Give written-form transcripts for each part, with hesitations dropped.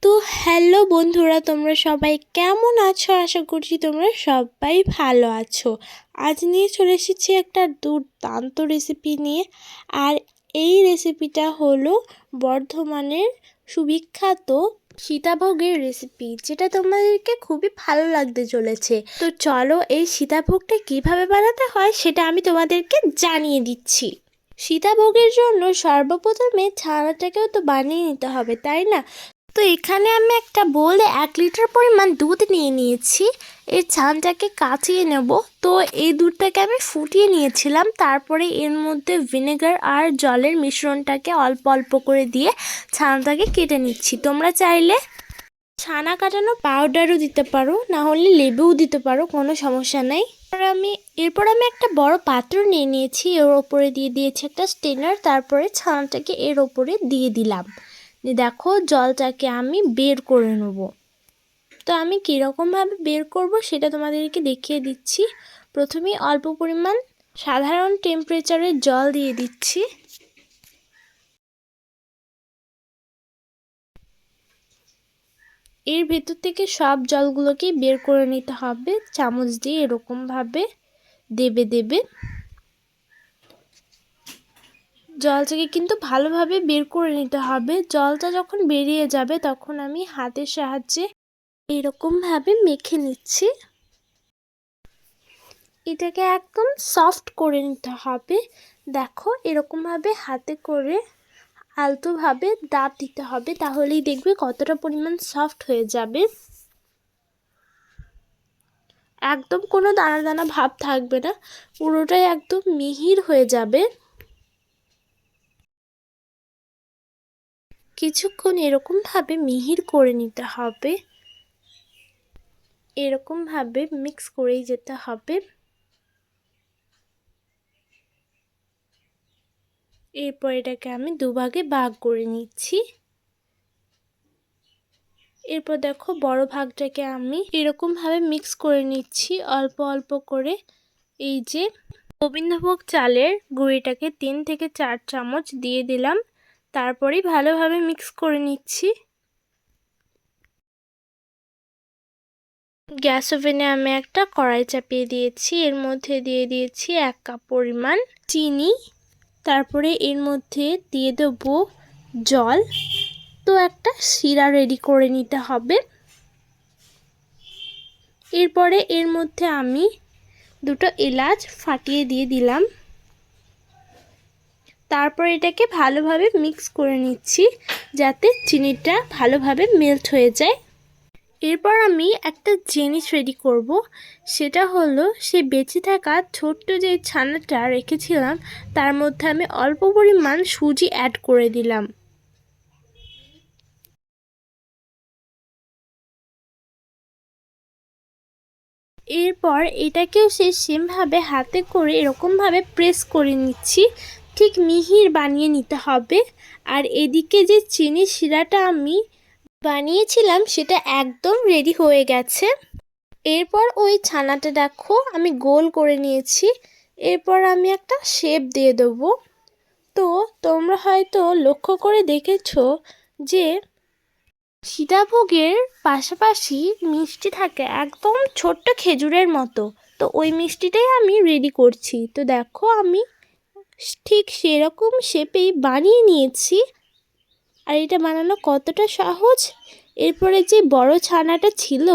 তো হ্যালো বন্ধুরা, তোমরা সবাই কেমন আছো? আশা করছি তোমরা সবাই ভালো আছো। আজ নিয়ে চলে এসেছি একটা দুর্দান্ত রেসিপি নিয়ে। আর এই রেসিপিটা হলো বর্ধমানের সুবিখ্যাত সীতাভোগের রেসিপি, যেটা তোমাদেরকে খুবই ভালো লাগতে চলেছে। তো চলো এই সীতাভোগটা কিভাবে বানাতে হয় সেটা আমি তোমাদেরকে জানিয়ে দিচ্ছি। সীতাভোগের জন্য সর্বপ্রথমে ছানাটাকেও তো বানিয়ে নিতে হবে, তাই না? তো এখানে আমি একটা বোলে 1 লিটার পরিমাণ দুধ নিয়ে নিয়েছি। এর ছানাটাকে কাচিয়ে নেব। তো এই দুধটাকে আমি ফুটিয়ে নিয়েছিলাম, তারপরে এর মধ্যে ভিনেগার আর জলের মিশ্রণটাকে অল্প অল্প করে দিয়ে ছানাটাকে কেটে নিচ্ছি। তোমরা চাইলে ছানা কাটানো পাউডারও দিতে পারো, না হলে লেবুও দিতে পারো, কোনো সমস্যা নেই। এরপর আমি একটা বড় পাত্র নিয়ে নিয়েছি, এর ওপরে দিয়ে দিয়েছি একটা স্টেনার, তারপরে ছানাটাকে এর ওপরে দিয়ে দিলাম। দেখো জলটাকে আমি বের করে নেব। তো আমি কীরকমভাবে বের করব সেটা তোমাদেরকে দেখিয়ে দিচ্ছি। প্রথমেই অল্প পরিমাণ সাধারণ টেম্পারেচারের জল দিয়ে দিচ্ছি। এর ভেতর থেকে সব জলগুলোকে বের করে নিতে হবে চামচ দিয়ে, এরকমভাবে দেবে দেবে জলটাকে কিন্তু ভালোভাবে বের করে নিতে হবে। জলটা যখন বেরিয়ে যাবে তখন আমি হাতের সাহায্যে এরকমভাবে মেখে নিচ্ছি। এটাকে একদম সফট করে নিতে হবে। দেখো এরকমভাবে হাতে করে আলতোভাবে দাব দিতে হবে, তাহলেই দেখবে কতটা পরিমাণ সফট হয়ে যাবে। একদম কোনো দানা দানা ভাব থাকবে না, পুরোটাই একদম মিহির হয়ে যাবে। কিছুক্ষণ এরকমভাবে মিহির করে নিতে হবে, এরকমভাবে মিক্স করেই যেতে হবে। এরপর এটাকে আমি দুভাগে ভাগ করে নিচ্ছি। এরপর দেখো বড় ভাগটাকে আমি এরকমভাবে মিক্স করে নিচ্ছি অল্প অল্প করে। এই যে গোবিন্দভোগ চালের গুঁড়িটাকে 3 থেকে 4 চামচ দিয়ে দিলাম, তারপরেই ভালোভাবে মিক্স করে নিচ্ছি। গ্যাস ওভেনে আমি একটা কড়াই চাপিয়ে দিয়েছি, এর মধ্যে দিয়ে দিয়েছি 1 কাপ পরিমাণ চিনি, তারপরে এর মধ্যে দিয়ে দেবো জল। তো একটা শিরা রেডি করে নিতে হবে। এরপরে এর মধ্যে আমি 2টো এলাচ ফাটিয়ে দিয়ে দিলাম, তারপর এটাকে ভালোভাবে মিক্স করে নিচ্ছি যাতে চিনিটা ভালোভাবে মেল্ট হয়ে যায়। এরপর আমি একটা জিনিস রেডি করব, সেটা হলো সে বেঁচে থাকা ছোট্ট যে ছানাটা রেখেছিলাম তার মধ্যে আমি অল্প পরিমাণ সুজি অ্যাড করে দিলাম। এরপর এটাকেও সেমভাবে হাতে করে এরকমভাবে প্রেস করে নিচ্ছি, ঠিক মিহির বানিয়ে নিতে হবে। আর এদিকে যে চিনি শিরাটা আমি বানিয়েছিলাম সেটা একদম রেডি হয়ে গেছে। এরপর ওই ছানাটা দেখো আমি গোল করে নিয়েছি, এরপর আমি একটা শেপ দিয়ে দেবো। তো তোমরা হয়তো লক্ষ্য করে দেখেছো যে সীতাভোগের পাশাপাশি মিষ্টি থাকে একদম ছোট্ট খেজুরের মতো, তো ওই মিষ্টিটাই আমি রেডি করছি। তো দেখো আমি ঠিক সেরকম শেপেই বানিয়ে নিয়েছি। আর এটা বানানো কতটা সহজ। এরপরে যে বড় ছানাটা ছিল,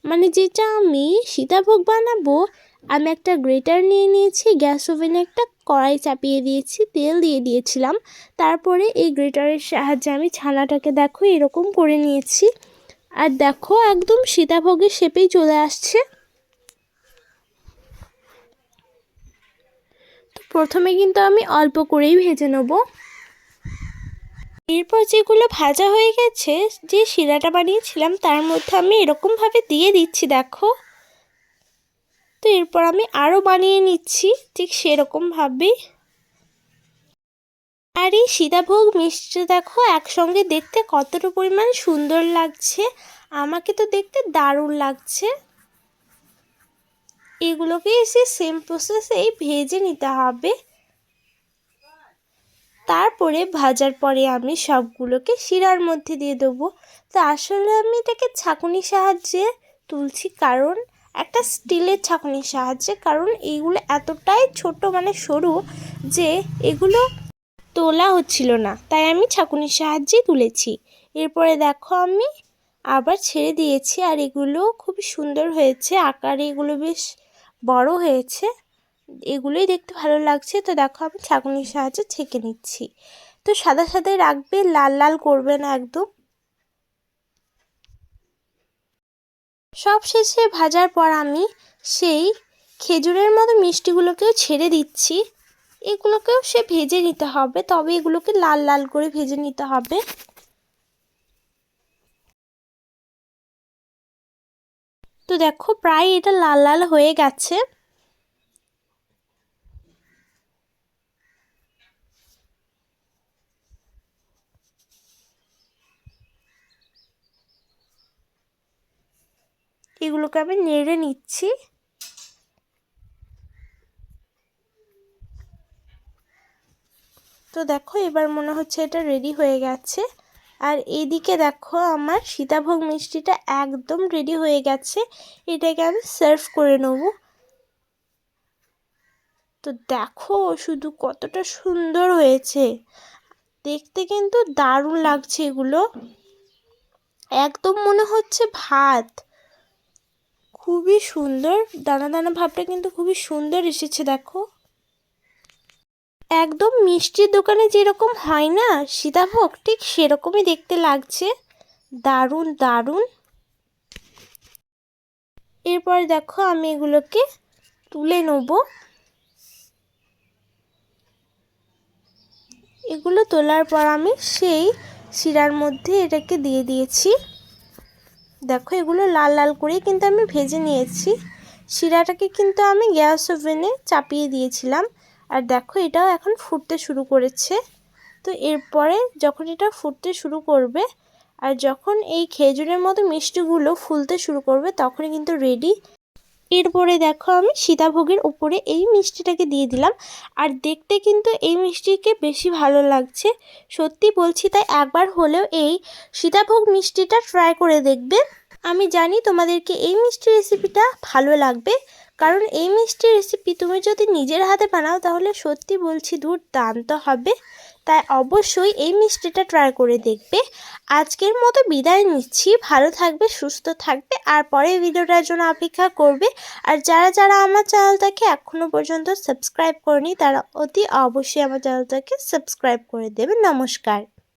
মানে যেটা আমি সীতাভোগ বানাবো, আমি একটা গ্রেটার নিয়ে নিয়েছি, গ্যাস ওভেনে একটা কড়াই চাপিয়ে দিয়েছি, তেল দিয়ে দিয়েছিলাম, তারপরে এই গ্রেটারের সাহায্যে আমি ছানাটাকে দেখো এরকম করে নিয়েছি। আর দেখো একদম সীতাভোগের শেপেই চলে আসছে। তো প্রথমে কিন্তু আমি অল্প করেই ভেজে নেব। এরপর যেগুলো ভাজা হয়ে গেছে, যে শিরাটা বানিয়েছিলাম তার মধ্যে আমি এরকমভাবে দিয়ে দিচ্ছি দেখো। তো এরপর আমি আরও বানিয়ে নিচ্ছি ঠিক সেরকমভাবেই। আর এই সীতাভোগ মিষ্টি দেখো একসঙ্গে দেখতে কতটা পরিমাণ সুন্দর লাগছে, আমাকে তো দেখতে দারুণ লাগছে। এগুলোকে এসে সেম প্রসেসেই ভেজে নিতে হবে। তারপরে ভাজার পরে আমি সবগুলোকে শিরার মধ্যে দিয়ে দেবো। তো আসলে আমি এটাকে ছাঁকুনির সাহায্যে তুলছি, কারণ একটা স্টিলের ছাঁকুনির সাহায্যে, কারণ এইগুলো এতটাই ছোট মানে সরু যে এগুলো তোলা হচ্ছিল না, তাই আমি ছাঁকুনির সাহায্যেই তুলেছি। এরপরে দেখো আমি আবার ছেড়ে দিয়েছি, আর এগুলো খুবই সুন্দর হয়েছে, আকারে এগুলো বেশ বড় হয়েছে, এগুলোই দেখতে ভালো লাগছে। তো দেখো আমি ছাঁকুনির সাহায্যে ছেঁকে নিচ্ছি। তো সাদা সাদাই রাখবে, লাল লাল করবে না একদম। সব শেষে ভাজার পর আমি সেই খেজুরের মতো মিষ্টিগুলোকেও ছেড়ে দিচ্ছি। এগুলোকেও সে ভেজে নিতে হবে, তবে এগুলোকে লাল লাল করে ভেজে নিতে হবে। তো দেখো প্রায় এটা লাল লাল হয়ে গেছে। এগুলোকে আমি নেড়ে নিচ্ছি। তো দেখো এবার মনে হচ্ছে এটা রেডি হয়ে গেছে। আর এইদিকে দেখো আমার সীতাভোগ মিষ্টিটা একদম রেডি হয়ে গেছে, এটাকে আমি সার্ভ করে নেব। তো দেখো শুধু কতটা সুন্দর হয়েছে, দেখতে কিন্তু দারুণ লাগছে। এগুলো একদম মনে হচ্ছে ভাত, খুবই সুন্দর, দানা দানা ভাবটা কিন্তু খুবই সুন্দর এসেছে। দেখো একদম মিষ্টির দোকানে যেরকম হয় না সীতাভোগ, ঠিক সেরকমই দেখতে লাগছে, দারুণ দারুণ। এরপর দেখো আমি এগুলোকে তুলে নেব। এগুলো তোলার পর আমি সেই শিরার মধ্যে এটাকে দিয়ে দিয়েছি। দেখো এগুলো লাল লাল করে কিন্তু আমি ভেজে নিয়েছি। শিরাটাকে কিন্তু আমি গ্যাস ওভেনে চাপিয়ে দিয়েছিলাম। আর দেখো এটাও এখন ফুটতে শুরু করেছে। তো এরপরে যখন এটা ফুটতে শুরু করবে আর যখন এই খেজুরের মতো মিষ্টিগুলো ফুলতে শুরু করবে, তখনই কিন্তু রেডি। এরপরে দেখো আমি সীতাভোগের উপরে এই মিষ্টিটাকে দিয়ে দিলাম, আর দেখতে কিন্তু এই মিষ্টিকে বেশি ভালো লাগছে, সত্যি বলছি। তাই একবার হলেও এই সীতাভোগ মিষ্টিটা ট্রাই করে দেখবে। আমি জানি তোমাদেরকে এই মিষ্টি রেসিপিটা ভালো লাগবে, কারণ এই মিষ্টি রেসিপি তুমি যদি নিজের হাতে বানাও তাহলে সত্যি বলছি দুর্দান্ত হবে। তাই অবশ্যই এই মিষ্টিটা ট্রাই করে দেখবে। আজকের মতো বিদায় নিচ্ছি, ভালো থাকবে, সুস্থ থাকবে, আর পরের ভিডিওটার জন্য অপেক্ষা করবে। আর যারা যারা আমার চ্যানেলটাকে এখনও পর্যন্ত সাবস্ক্রাইব করেনি তারা অতি অবশ্যই আমার চ্যানেলটাকে সাবস্ক্রাইব করে দেবে। নমস্কার।